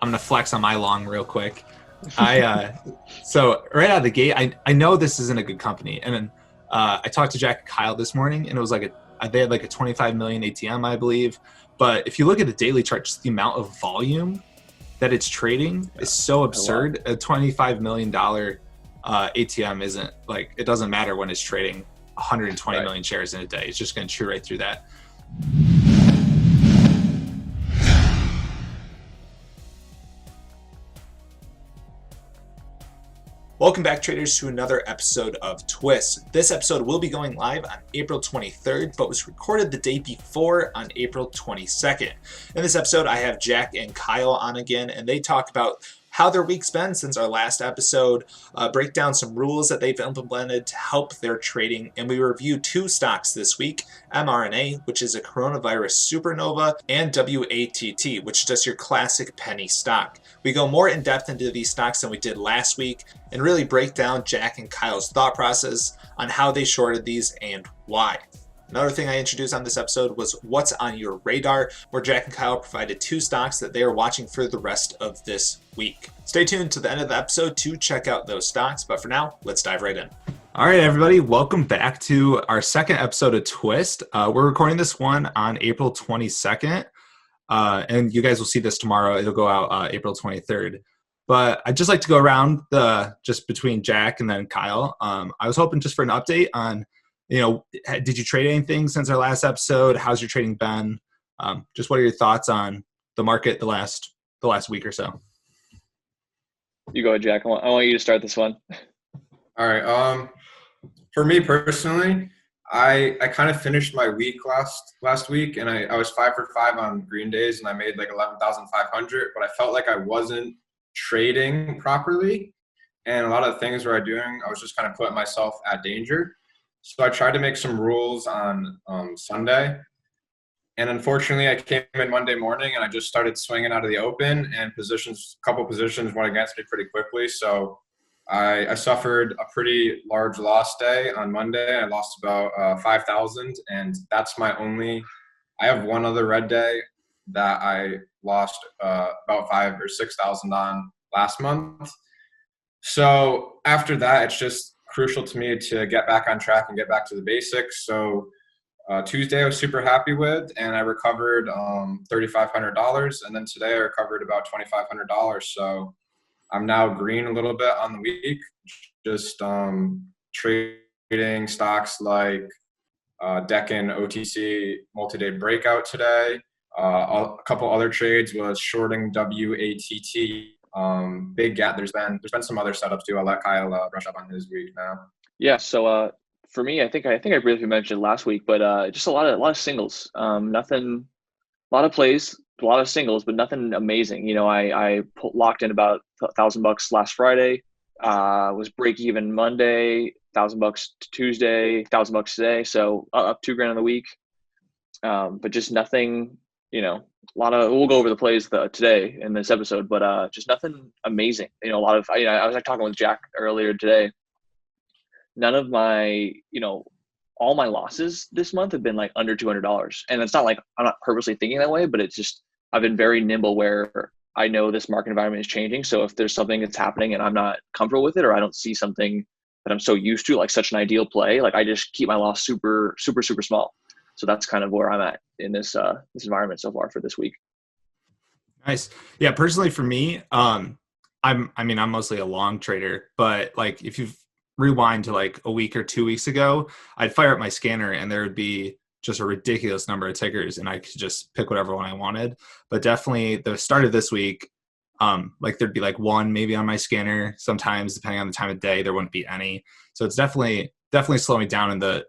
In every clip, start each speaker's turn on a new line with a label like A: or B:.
A: I'm gonna flex on my long real quick. So right out of the gate, I know this isn't a good company, and then I talked to Jack and Kyle this morning, and it was like they had like a 25 million ATM, I believe. But if you look at the daily chart, just the amount of volume that it's trading is so absurd. A $25 million ATM isn't like, it doesn't matter when it's trading 120 million shares in a day. It's just going to chew right through that. Welcome back, traders, to another episode of Twist. This episode will be going live on April 23rd, but was recorded the day before on April 22nd. In this episode, I have Jack and Kyle on again, and they talk about how their week's been since our last episode, break down some rules that they've implemented to help their trading, and we review two stocks this week, MRNA, which is a coronavirus supernova, and WATT, which is just your classic penny stock. We go more in depth into these stocks than we did last week and really break down Jack and Kyle's thought process on how they shorted these and why. Another thing I introduced on this episode was What's on Your Radar, where Jack and Kyle provided two stocks that they are watching for the rest of this week. Stay tuned to the end of the episode to check out those stocks, but for now, let's dive right in. All right, everybody, welcome back to our second episode of Twist. We're recording this one on April 22nd, and you guys will see this tomorrow. It'll go out April 23rd. But I'd just like to go around just between Jack and then Kyle. I was hoping just for an update on, did you trade anything since our last episode? How's your trading been? Just what are your thoughts on the market the last week or so?
B: You go ahead, Jack. I want you to start this one.
C: All right. For me personally, I kind of finished my week last week, and I was 5 for 5 on green days, and I made like 11,500. But I felt like I wasn't trading properly, and a lot of the things I was doing, I was just kind of putting myself at danger. So I tried to make some rules on Sunday, and unfortunately I came in Monday morning and I just started swinging out of the open, and a couple positions went against me pretty quickly. So I suffered a pretty large loss day on Monday. I lost about 5,000, and that's I have one other red day that I lost about 5,000 or 6,000 on last month. So after that, it's just crucial to me to get back on track and get back to the basics. So Tuesday I was super happy with, and I recovered $3,500, and then today I recovered about $2,500. So I'm now green a little bit on the week, just trading stocks like Deccan OTC multi-day breakout today. A couple other trades was shorting WATT. Big gap. There's been some other setups too. I'll let Kyle brush up on his week now.
B: Yeah. So for me, I think I briefly mentioned last week, but just a lot of singles. Nothing. A lot of plays, a lot of singles, but nothing amazing. I locked in about $1,000 last Friday. Was break even Monday. $1,000 Tuesday. $1,000 today. So up $2,000 on the week. But just nothing. We'll go over the plays today in this episode, but just nothing amazing. I was talking with Jack earlier today. None of my, all my losses this month have been like under $200. And it's not like I'm not purposely thinking that way, but it's just, I've been very nimble where I know this market environment is changing. So if there's something that's happening and I'm not comfortable with it, or I don't see something that I'm so used to, like such an ideal play, like I just keep my loss super, super, super small. So that's kind of where I'm at in this environment so far for this week.
A: Nice. Yeah, personally for me, I'm mostly a long trader, but like if you rewind to like a week or 2 weeks ago, I'd fire up my scanner and there would be just a ridiculous number of tickers and I could just pick whatever one I wanted. But definitely the start of this week, like there'd be like one maybe on my scanner. Sometimes depending on the time of day, there wouldn't be any. So it's definitely slowing down, and the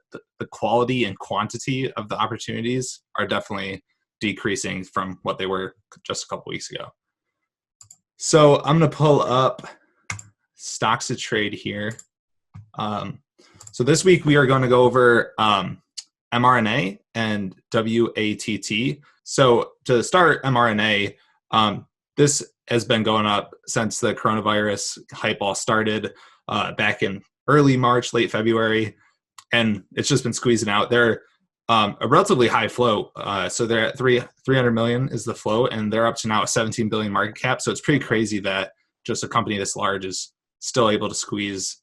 A: quality and quantity of the opportunities are definitely decreasing from what they were just a couple weeks ago. So I'm going to pull up StocksToTrade here. So this week we are going to go over MRNA and WATT. So to start MRNA, this has been going up since the coronavirus hype all started back in early March, late February, and it's just been squeezing out. They're a relatively high float. So they're at 300 million is the float, and they're up to now a 17 billion market cap. So it's pretty crazy that just a company this large is still able to squeeze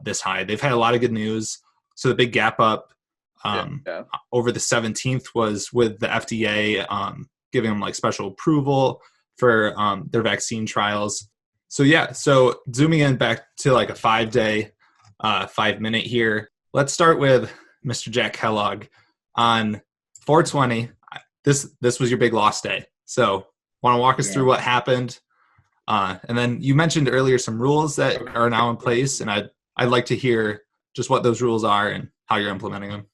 A: this high. They've had a lot of good news. So the big gap up over the 17th was with the FDA giving them like special approval for their vaccine trials. So yeah, so zooming in back to like a 5-day, 5-minute here. Let's start with Mr. Jack Kellogg on 420. This was your big loss day. So want to walk us through what happened? And then you mentioned earlier some rules that are now in place, and I'd like to hear just what those rules are and how you're implementing them.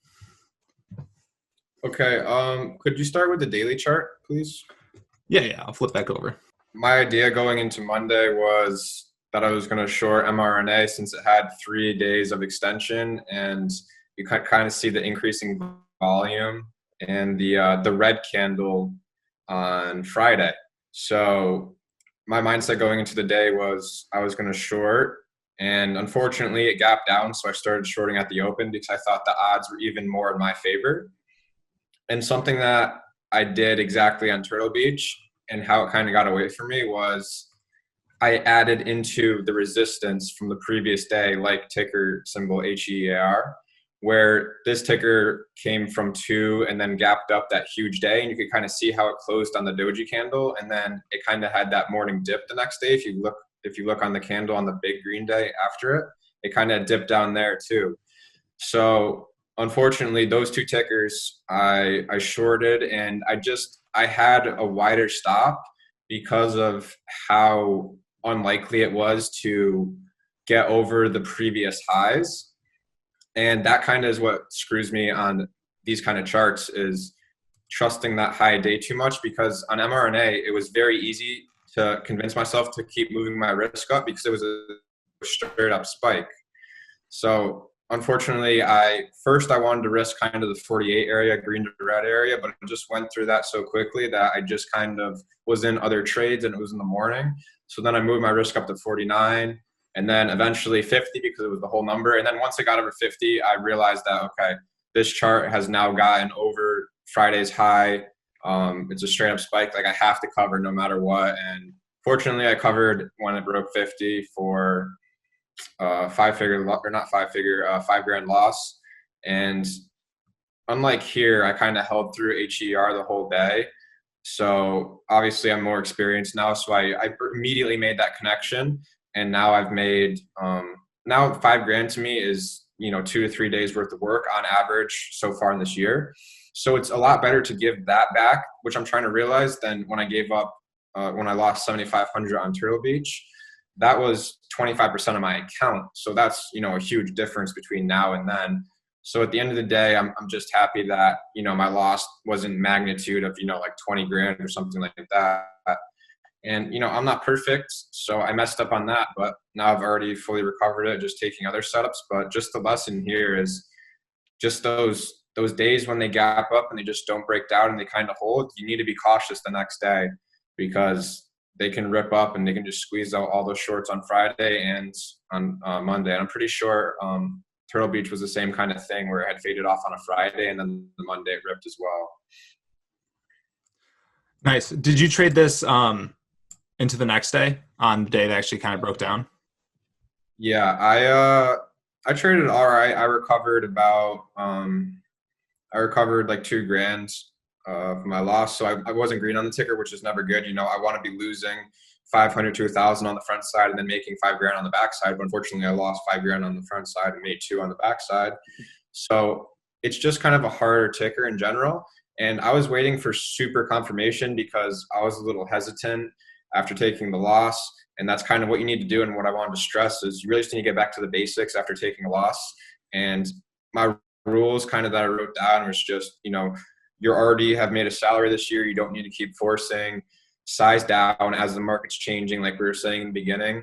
C: Okay. Could you start with the daily chart, please?
A: Yeah. I'll flip back over.
C: My idea going into Monday was that I was going to short MRNA since it had 3 days of extension, and you can kind of see the increasing volume and the red candle on Friday. So my mindset going into the day was I was going to short, and unfortunately it gapped down, so I started shorting at the open because I thought the odds were even more in my favor. And something that I did exactly on Turtle Beach and how it kind of got away from me was I added into the resistance from the previous day, like ticker symbol HEAR, where this ticker came from 2 and then gapped up that huge day. And you could kind of see how it closed on the doji candle. And then it kind of had that morning dip the next day. If you look on the candle on the big green day after it, it kind of dipped down there too. So unfortunately, those 2 tickers I shorted, and I had a wider stop because of how unlikely it was to get over the previous highs. And that kind of is what screws me on these kind of charts, is trusting that high day too much, because on MRNA, it was very easy to convince myself to keep moving my risk up because it was a straight up spike. So unfortunately, I wanted to risk kind of the 48 area, green to red area, but I just went through that so quickly that I just kind of was in other trades and it was in the morning. So then I moved my risk up to 49 and then eventually 50 because it was the whole number. And then once it got over 50, I realized that, okay, this chart has now gotten over Friday's high. It's a straight up spike. Like I have to cover no matter what. And fortunately I covered when it broke 50 for $5,000 loss. And unlike here, I kind of held through HER the whole day. So obviously I'm more experienced now. So I immediately made that connection. And now I've made, now $5,000 to me is, 2 to 3 days worth of work on average so far in this year. So it's a lot better to give that back, which I'm trying to realize, than when I gave up, when I lost 7,500 on Turtle Beach. That was 25% of my account. So that's, a huge difference between now and then. So at the end of the day, I'm just happy that, my loss wasn't magnitude of, like $20,000 or something like that. And, I'm not perfect, so I messed up on that, but now I've already fully recovered it, just taking other setups. But just the lesson here is just those days when they gap up and they just don't break down and they kind of hold, you need to be cautious the next day, because they can rip up and they can just squeeze out all those shorts on Friday and on Monday. And I'm pretty sure Turtle Beach was the same kind of thing, where it had faded off on a Friday and then the Monday it ripped as well.
A: Nice. Did you trade this into the next day, on the day that actually kind of broke down?
C: Yeah, I traded all right. I recovered like $2,000 for my loss. So I wasn't green on the ticker, which is never good. I want to be losing 500 to 1,000 on the front side and then making $5,000 on the back side. But unfortunately, I lost $5,000 on the front side and made 2 on the back side. So it's just kind of a harder ticker in general. And I was waiting for super confirmation because I was a little hesitant after taking the loss. And that's kind of what you need to do. And what I wanted to stress is you really just need to get back to the basics after taking a loss. And my rules kind of that I wrote down was just, you already have made a salary this year. You don't need to keep forcing size down as the market's changing, like we were saying in the beginning.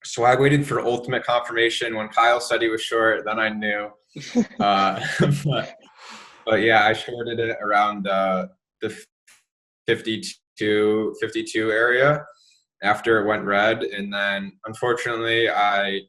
C: So I waited for ultimate confirmation. When Kyle said he was short, then I knew. But yeah, I shorted it around the 52 area after it went red. And then unfortunately, I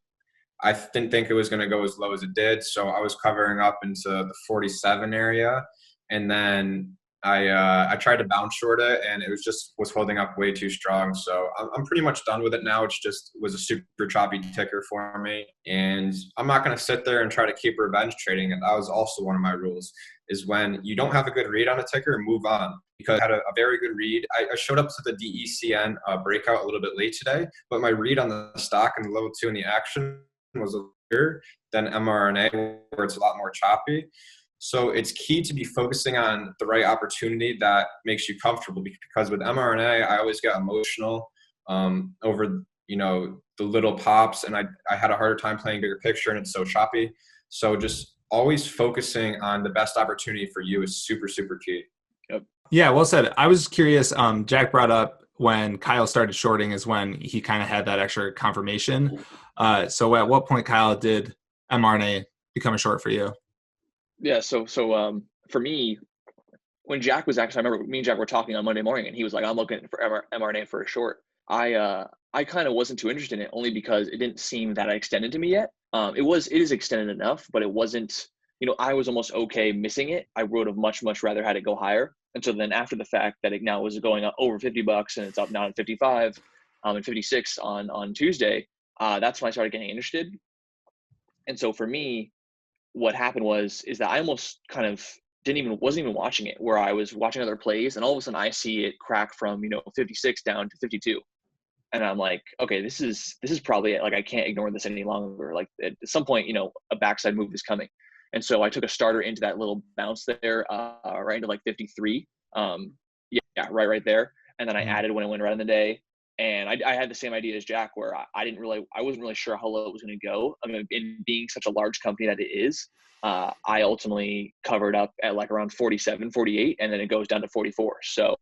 C: I didn't think it was going to go as low as it did. So I was covering up into the 47 area. And then I tried to bounce short it, and it was holding up way too strong. So I'm pretty much done with it now. It was a super choppy ticker for me. And I'm not going to sit there and try to keep revenge trading. And that was also one of my rules, is when you don't have a good read on a ticker, move on. Because I had a very good read. I showed up to the DECN breakout a little bit late today, but my read on the stock and the level 2 in the action was a bigger than MRNA, where it's a lot more choppy. So it's key to be focusing on the right opportunity that makes you comfortable, because with MRNA, I always get emotional over, the little pops, and I had a harder time playing bigger picture, and it's so choppy. So just always focusing on the best opportunity for you is super, super key.
B: Yep.
A: Yeah, well said. I was curious. Jack brought up when Kyle started shorting is when he kind of had that extra confirmation. So at what point, Kyle, did mRNA become a short for you?
B: Yeah. So for me, when Jack was actually, I remember me and Jack were talking on Monday morning, and he was like, "I'm looking for mRNA for a short." I kind of wasn't too interested in it, only because it didn't seem that extended to me yet. It is extended enough, but it wasn't. I was almost okay missing it. I would have much rather had it go higher. And so then after the fact that it now was going up over $50 and it's up now at 55 and 56 on Tuesday, that's when I started getting interested. And so for me, what happened is that I almost kind of wasn't even watching it, where I was watching other plays, and all of a sudden I see it crack from 56 down to 52, and I'm like, okay, this is probably it. Like, I can't ignore this any longer. Like, at some point, a backside move is coming. And so I took a starter into that little bounce there, right into like 53. Yeah, right there. And then I added when it went right in the day. And I had the same idea as Jack, where I wasn't really sure how low it was going to go. I mean, in being such a large company that it is, I ultimately covered up at like around 47, 48, and then it goes down to 44. So,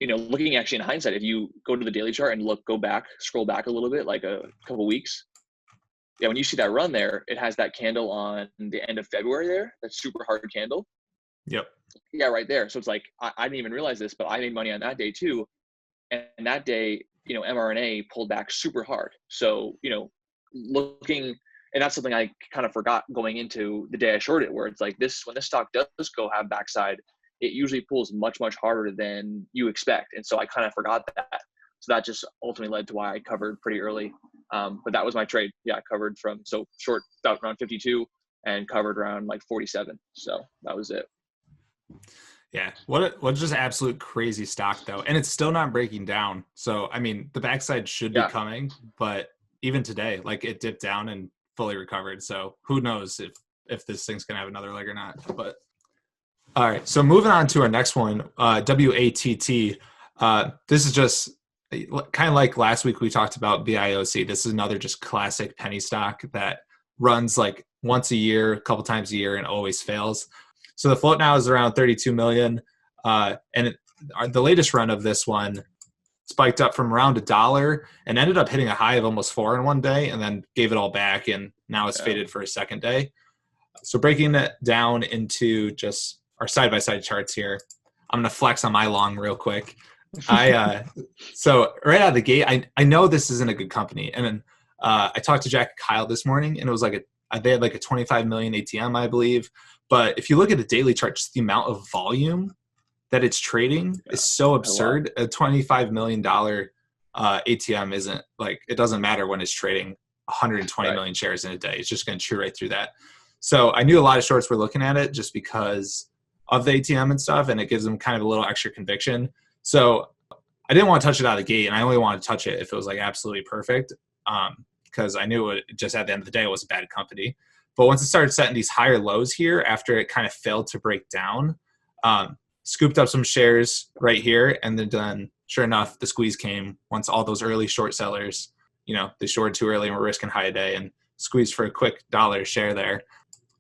B: looking actually in hindsight, if you go to the daily chart and scroll back a little bit, like a couple weeks, yeah, when you see that run there, it has that candle on the end of February there, that super hard candle.
A: Yep.
B: Yeah, right there. So it's like, I didn't even realize this, but I made money on that day too. And that day, mRNA pulled back super hard. So, looking, and that's something I kind of forgot going into the day I shorted it, where it's like when this stock does go have backside, it usually pulls much harder than you expect. And so I kind of forgot that. So that just ultimately led to why I covered pretty early. But that was my trade. Yeah, I covered short about around 52 and covered around like 47. So that was it.
A: Yeah. What just absolute crazy stock though. And it's still not breaking down. So, I mean, the backside should be coming, but even today, like, it dipped down and fully recovered. So who knows if this thing's going to have another leg or not, but all right. So moving on to our next one, WATT. This is just kind of like last week we talked about BIOC. This is another just classic penny stock that runs like once a year, a couple times a year, and always fails. So the float now is around 32 million. And the latest run of this one spiked up from around $1 and ended up hitting a high of almost $4 in one day, and then gave it all back. And now it's faded for a second day. So breaking it down into just our side-by-side charts here, I'm going to flex on my long real quick. So right out of the gate, I know this isn't a good company. And then I talked to Jack and Kyle this morning, and it was like they had like a 25 million ATM, I believe. But if you look at the daily chart, just the amount of volume that it's trading is so absurd. A $25 million ATM isn't like, it doesn't matter when it's trading 120 million shares in a day. It's just going to chew right through that. So I knew a lot of shorts were looking at it just because of the ATM and stuff, and it gives them kind of a little extra conviction. So I didn't want to touch it out of the gate, and I only wanted to touch it if it was like absolutely perfect, because I knew it just at the end of the day it was a bad company. But once it started setting these higher lows here after it kind of failed to break down, scooped up some shares right here, and then sure enough, the squeeze came once all those early short sellers, they shorted too early and were risking high a day and squeezed for a quick $1 share there.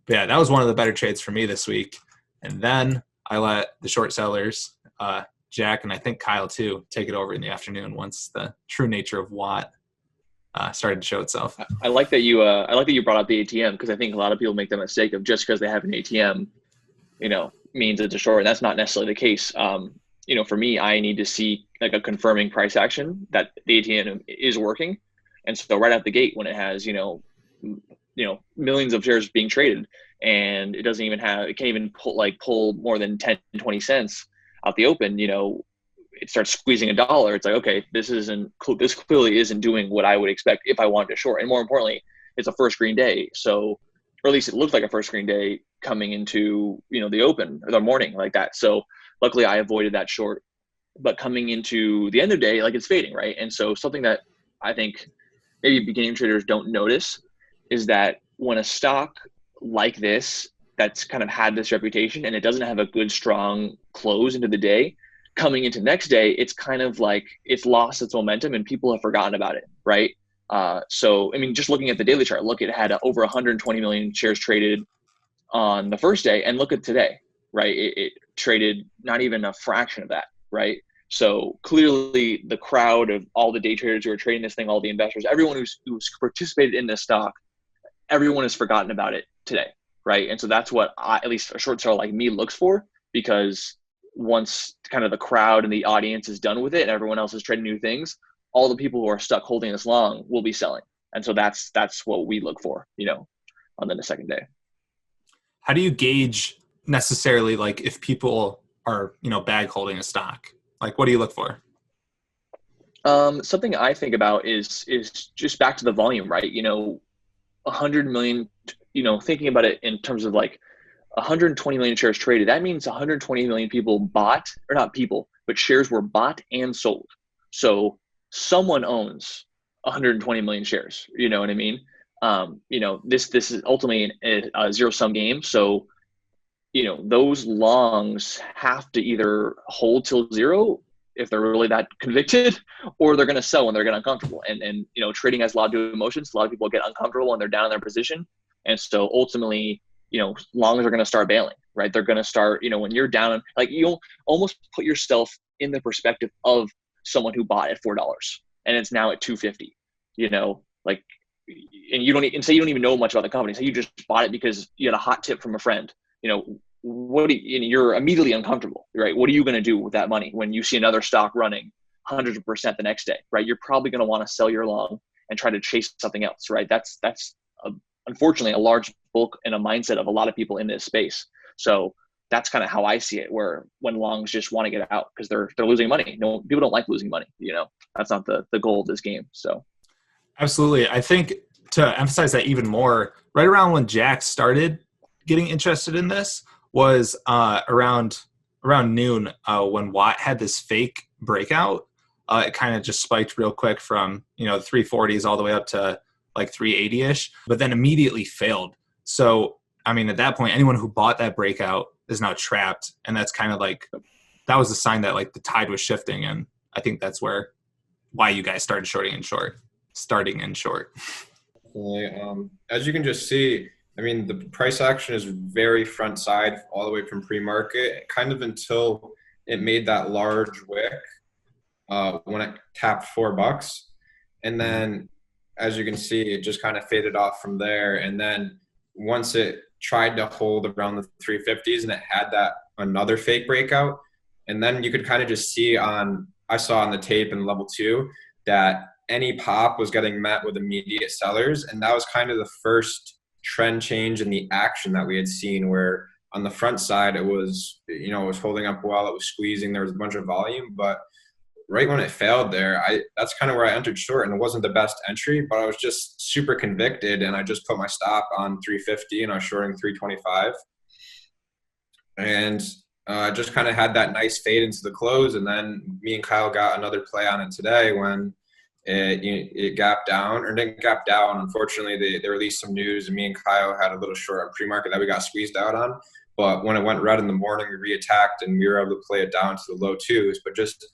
A: But yeah, that was one of the better trades for me this week. And then I let the short sellers, Jack and I think Kyle too, take it over in the afternoon once the true nature of Watt started to show itself.
B: I like that you brought up the ATM, because I think a lot of people make the mistake of just because they have an ATM, means it's a short, and that's not necessarily the case. For me, I need to see like a confirming price action that the ATM is working. And so right out the gate, when it has, millions of shares being traded, and it can't even pull more than 10, 20 cents out the open, it starts squeezing $1. It's like, okay, this clearly isn't doing what I would expect if I wanted to short. And more importantly, it's a first green day. So, or at least it looked like a first green day coming into, the open or the morning like that. So luckily I avoided that short, but coming into the end of the day, like, it's fading, right? And so something that I think maybe beginning traders don't notice is that when a stock like this, that's kind of had this reputation and it doesn't have a good, strong close into the day, coming into next day, it's kind of like it's lost its momentum and people have forgotten about it, right? So, I mean, just looking at the daily chart, look, it had over 120 million shares traded on the first day, and look at today, right? It traded not even a fraction of that, right? So clearly the crowd of all the day traders who are trading this thing, all the investors, everyone who's participated in this stock, everyone has forgotten about it today, right? And so that's what at least a short seller like me looks for, because once kind of the crowd and the audience is done with it and everyone else is trading new things, all the people who are stuck holding this long will be selling. And so that's what we look for, on the second day.
A: How do you gauge necessarily, like, if people are, bag holding a stock? Like, what do you look for?
B: Something I think about is just back to the volume, right? 100 million, thinking about it in terms of like 120 million shares traded, that means 120 million people bought, or not people, but shares were bought and sold. So someone owns 120 million shares, you know what I mean? This is ultimately a zero-sum game. So, those longs have to either hold till zero if they're really that convicted, or they're going to sell when they're getting uncomfortable. And trading has a lot of emotions. A lot of people get uncomfortable when they're down in their position. And so ultimately, longs are going to start bailing, right? They're going to start, when you're down, like, you'll almost put yourself in the perspective of someone who bought at $4 and it's now at $2.50, like, and you don't even know much about the company. So you just bought it because you had a hot tip from a friend, you're immediately uncomfortable, right? What are you going to do with that money when you see another stock running 100% the next day, right? You're probably going to want to sell your long and try to chase something else, right? That's unfortunately a large bulk and a mindset of a lot of people in this space. So that's kind of how I see it, where when longs just want to get out because they're losing money. No, people don't like losing money. That's not the goal of this game. So.
A: Absolutely. I think to emphasize that even more, right around when Jack started getting interested in this was around noon when Watt had this fake breakout. It kind of just spiked real quick from, the 340s all the way up to like 380-ish, but then immediately failed. So, I mean, at that point, anyone who bought that breakout is now trapped. And that's kind of like, that was a sign that like the tide was shifting. And I think that's why you guys started starting in short.
C: As you can just see, I mean, the price action is very front side all the way from pre-market, kind of until it made that large wick when it tapped $4. And then, as you can see, it just kind of faded off from there. And then once it tried to hold around the 350s and it had that another fake breakout, and then you could kind of just see I saw on the tape in level 2 that any pop was getting met with immediate sellers. And that was kind of the first trend change in the action that we had seen, where on the front side, it was, it was holding up well, it was squeezing, there was a bunch of volume, but right when it failed there, that's kind of where I entered short, and it wasn't the best entry, but I was just super convicted, and I just put my stop on 350 and I was shorting 325. And I just kind of had that nice fade into the close. And then me and Kyle got another play on it today when it gapped down, or didn't gap down. Unfortunately, they released some news, and me and Kyle had a little short on pre-market that we got squeezed out on. But when it went red in the morning, we re-attacked and we were able to play it down to the low 2s. But just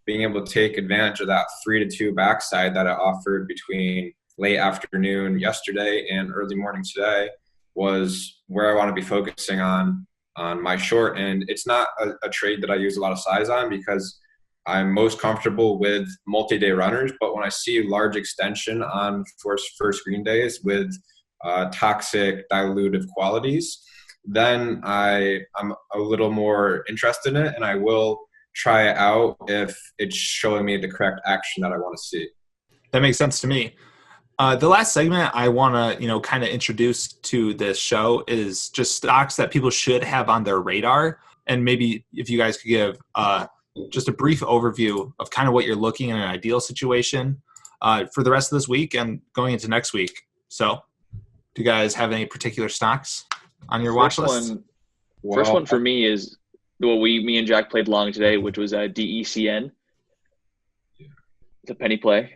C: being able to take advantage of that 3-2 backside that it offered between late afternoon yesterday and early morning today was where I want to be focusing on my short. And it's not a trade that I use a lot of size on, because I'm most comfortable with multi-day runners. But when I see large extension on first green days with toxic dilutive qualities, then I'm a little more interested in it, and I will try it out if it's showing me the correct action that I want to see.
A: That makes sense to me. The last segment I want to, kind of introduce to this show is just stocks that people should have on their radar. And maybe if you guys could give just a brief overview of kind of what you're looking in an ideal situation for the rest of this week and going into next week. So do you guys have any particular stocks on your watch list?
B: First one for me is what me and Jack played long today, which was DECN. It's a penny play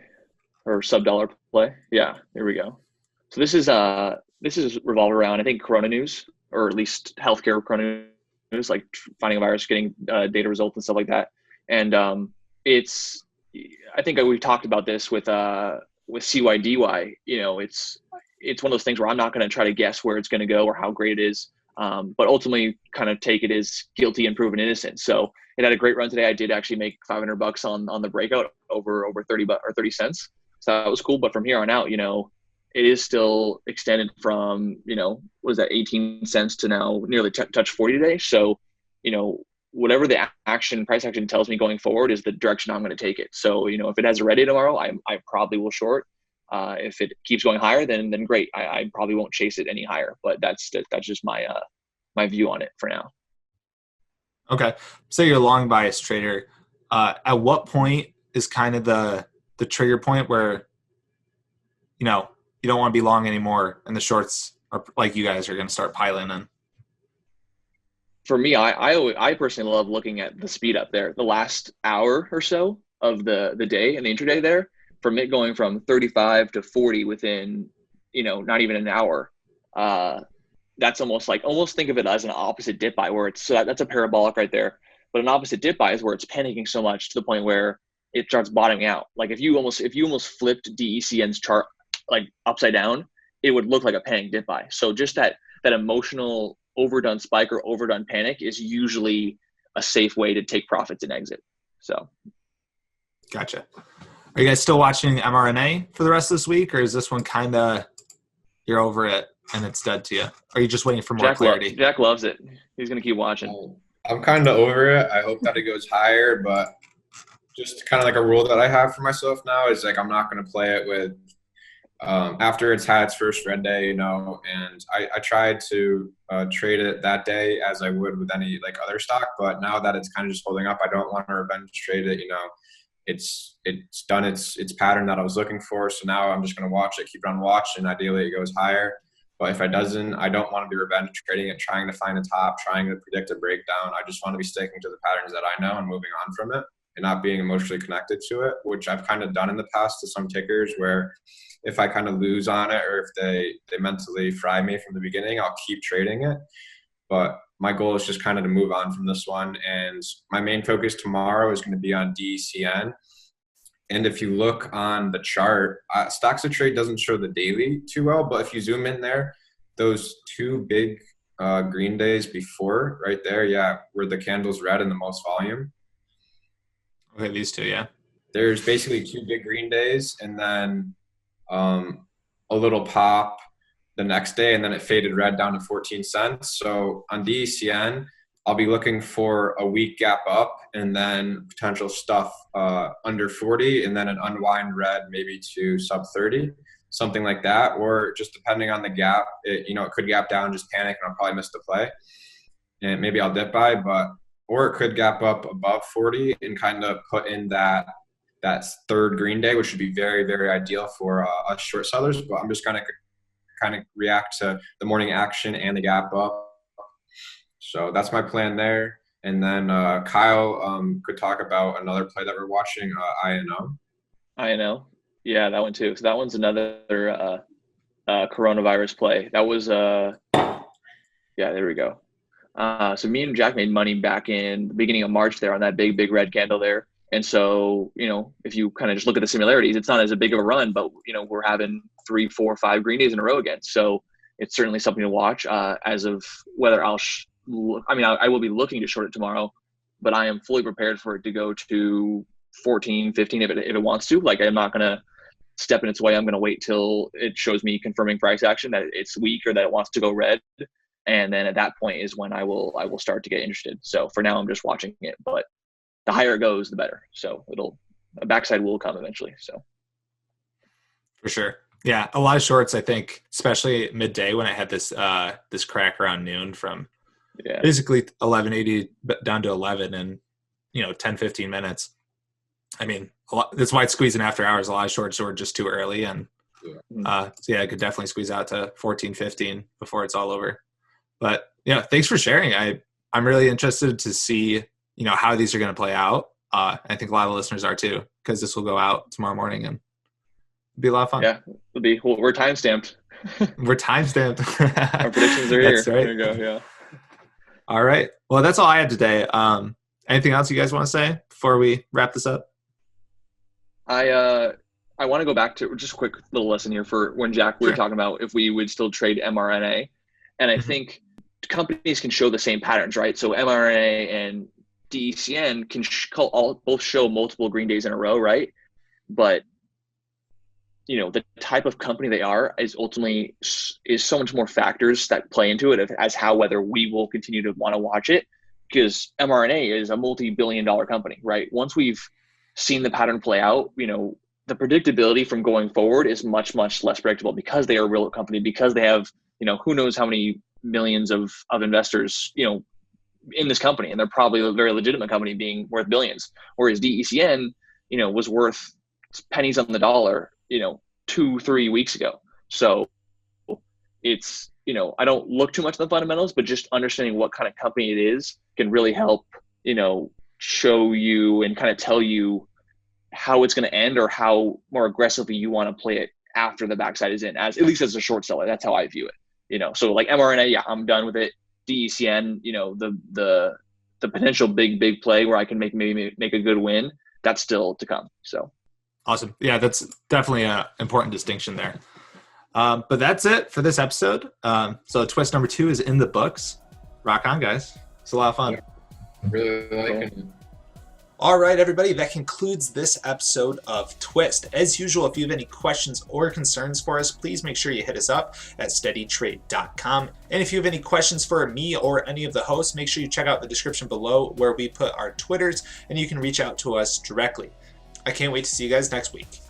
B: or sub-dollar play. Yeah, there we go. So this is revolved around, I think, Corona news, or at least healthcare Corona news, like finding a virus, getting data results and stuff like that. And I think we've talked about this with CYDY. It's one of those things where I'm not going to try to guess where it's going to go or how great it is. But ultimately kind of take it as guilty and proven innocent. So it had a great run today. I did actually make $500 on the breakout over 30 or 30 cents. So that was cool. But from here on out, it is still extended from, what is that, 18 cents to now nearly touch 40 today. So, whatever the price action tells me going forward is the direction I'm going to take it. So, if it has a red day tomorrow, I probably will short. If it keeps going higher, then great. I probably won't chase it any higher, but that's just my view on it for now.
A: Okay. So you're a long bias trader. At what point is kind of the trigger point where, you don't want to be long anymore and the shorts are like you guys are going to start piling in?
B: For me, I personally love looking at the speed up there, the last hour or so of the day and the intraday there. From it going from 35 to 40 within, not even an hour, that's almost think of it as an opposite dip buy where that's a parabolic right there. But an opposite dip buy is where it's panicking so much to the point where it starts bottoming out. Like if you almost flipped DECN's chart like upside down, it would look like a panic dip buy. So just that emotional overdone spike or overdone panic is usually a safe way to take profits and exit. So.
A: Gotcha. Are you guys still watching MRNA for the rest of this week, or is this one kind of you're over it and it's dead to you? Or are you just waiting for more clarity?
B: Jack loves it. He's going to keep watching.
C: I'm kind of over it. I hope that it goes higher, but just kind of like a rule that I have for myself now is like I'm not going to play it with after it's had its first red day, and I tried to trade it that day as I would with any like other stock, but now that it's kind of just holding up, I don't want to revenge trade it, It's done its pattern that I was looking for. So now I'm just going to watch it, keep it on watch, and ideally it goes higher. But if it doesn't, I don't want to be revenge trading it, trying to find a top, trying to predict a breakdown. I just want to be sticking to the patterns that I know and moving on from it and not being emotionally connected to it, which I've kind of done in the past to some tickers where if I kind of lose on it or if they mentally fry me from the beginning, I'll keep trading it. But my goal is just kind of to move on from this one. And my main focus tomorrow is going to be on DECN. And if you look on the chart, StocksToTrade doesn't show the daily too well, but if you zoom in there, those two big green days before right there, where the candle's red and the most volume.
A: Okay, these two, yeah.
C: There's basically two big green days and then a little pop the next day, and then it faded red down to 14 cents. So on DECN, I'll be looking for a weak gap up and then potential stuff under 40 and then an unwind red maybe to sub 30, something like that. Or just depending on the gap, it could gap down, just panic, and I'll probably miss the play. And maybe I'll dip by, or it could gap up above 40 and kind of put in that third green day, which would be very, very ideal for us short sellers. But I'm just going to kind of react to the morning action and the gap up. So that's my plan there. And then Kyle could talk about another play that we're watching, INO.
B: INO. Yeah, that one too. So that one's another coronavirus play. That was, yeah, there we go. So me and Jack made money back in the beginning of March there on that big red candle there. And so, if you kind of just look at the similarities, it's not as a big of a run, but, we're having 3, 4, 5 green days in a row again. So it's certainly something to watch as of whether I will be looking to short it tomorrow, but I am fully prepared for it to go to 14, 15 if it wants to. Like, I'm not going to step in its way. I'm going to wait till it shows me confirming price action that it's weak or that it wants to go red. And then at that point is when I will start to get interested. So for now, I'm just watching it, but the higher it goes, the better. So a backside will come eventually. So
A: for sure. Yeah, a lot of shorts, I think, especially midday when I had this this crack around noon from basically 1180 down to 11 in 10, 15 minutes. I mean, that's why it's squeezing after hours. A lot of shorts were just too early, and so yeah, I could definitely squeeze out to 14, 15 before it's all over. But yeah, thanks for sharing. I'm really interested to see how these are going to play out. I think a lot of listeners are too, because this will go out tomorrow morning and it'll be a lot of fun.
B: Yeah, we're time stamped.
A: We're time stamped.
B: Our predictions are here.
A: That's right.
B: There you go. Yeah.
A: All right. Well, that's all I had today. Anything else you guys want to say before we wrap this up?
B: I want to go back to just a quick little lesson here for when Jack, we were talking about if we would still trade MRNA. And I think companies can show the same patterns, right? So MRNA and DECN can both show multiple green days in a row, right? But the type of company they are is ultimately so much more factors that play into it as how whether we will continue to want to watch it, because MRNA is a multi-billion-dollar company, right? Once we've seen the pattern play out, the predictability from going forward is much, much less predictable because they are a real company, because they have, who knows how many millions of investors, in this company, and they're probably a very legitimate company being worth billions. Whereas DECN, was worth pennies on the dollar, 2-3 weeks ago. So it's, I don't look too much at the fundamentals, but just understanding what kind of company it is can really help, show you and kind of tell you how it's going to end or how more aggressively you want to play it after the backside is in, at least as a short seller. That's how I view it. So like MRNA, yeah, I'm done with it. DECN, the potential big play where I can maybe make a good win, that's still to come. So
A: awesome. Yeah, that's definitely an important distinction there. But that's it for this episode. So twist number 2 is in the books. Rock on, guys. It's a lot of fun.
C: Yeah, really like it.
A: All right, everybody, that concludes this episode of Twist. As usual, if you have any questions or concerns for us, please make sure you hit us up at SteadyTrade.com. And if you have any questions for me or any of the hosts, make sure you check out the description below where we put our Twitters and you can reach out to us directly. I can't wait to see you guys next week.